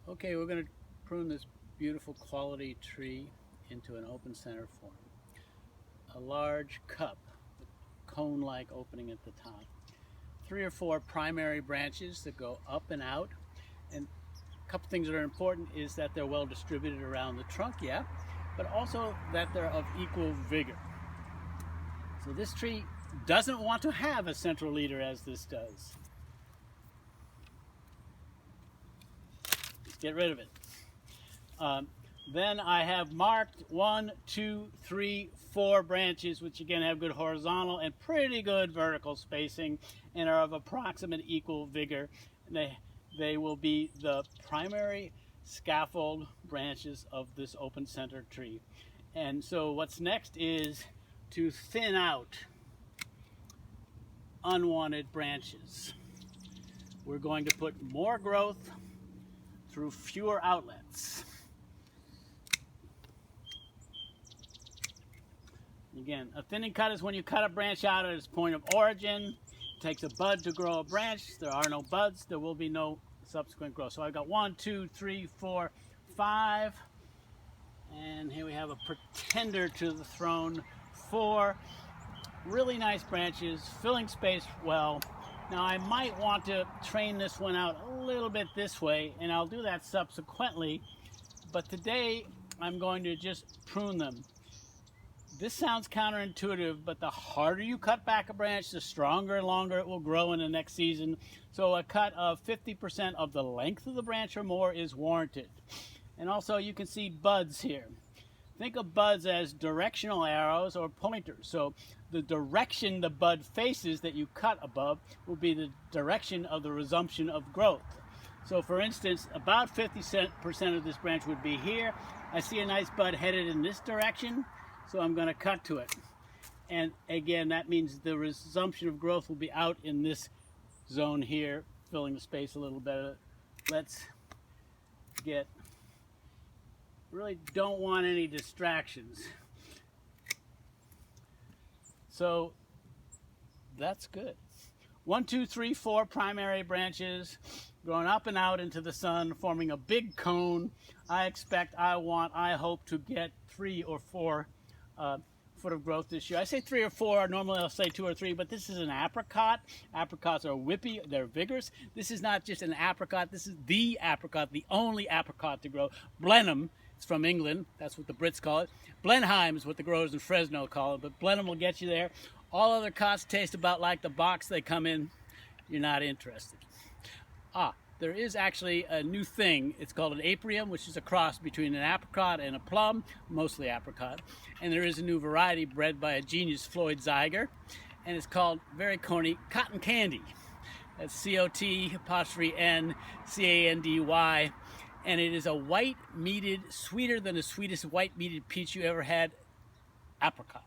Okay, we're going to prune this beautiful quality tree into an open center form. A large cup with cone-like opening at the top. 3 or 4 primary branches that go up and out. And a couple things that are important is that they're well distributed around the trunk, yeah, but also that they're of equal vigor. So this tree doesn't want to have a central leader as this does. Let's get rid of it. Then I have marked 1, 2, 3, 4 branches, which again have good horizontal and pretty good vertical spacing and are of approximate equal vigor. They will be the primary scaffold branches of this open center tree. And so what's next is to thin out unwanted branches. We're going to put more growth through fewer outlets. Again, a thinning cut is when you cut a branch out at its point of origin. It takes a bud to grow a branch. There are no buds. There will be no subsequent growth. So I've got 1, 2, 3, 4, 5. And here we have a pretender to the throne. 4 really nice branches, filling space well. Now I might want to train this one out a little bit this way, and I'll do that subsequently. But today I'm going to just prune them. This sounds counterintuitive, but the harder you cut back a branch, the stronger and longer it will grow in the next season. So a cut of 50% of the length of the branch or more is warranted. And also you can see buds here. Think of buds as directional arrows or pointers. So the direction the bud faces that you cut above will be the direction of the resumption of growth. So for instance, about 50% of this branch would be here. I see a nice bud headed in this direction. So I'm going to cut to it. And again, that means the resumption of growth will be out in this zone here, filling the space a little better. Let's get, really don't want any distractions. So that's good. 1, 2, 3, 4 primary branches growing up and out into the sun, forming a big cone. I hope to get 3 or 4 foot of growth this year. I say 3 or 4, normally I'll say 2 or 3, but this is an apricot. Apricots are whippy, they're vigorous. This is not just an apricot, this is the apricot, the only apricot to grow. Blenheim, it's from England, that's what the Brits call it. Blenheim is what the growers in Fresno call it, but Blenheim will get you there. All other cots taste about like the box they come in. You're not interested. There is actually a new thing. It's called an aprium, which is a cross between an apricot and a plum, mostly apricot. And there is a new variety bred by a genius, Floyd Zeiger, and it's called, very corny, cotton candy. That's C-O-T''N''CANDY. And it is a white meated, sweeter than the sweetest white meated peach you ever had, apricot.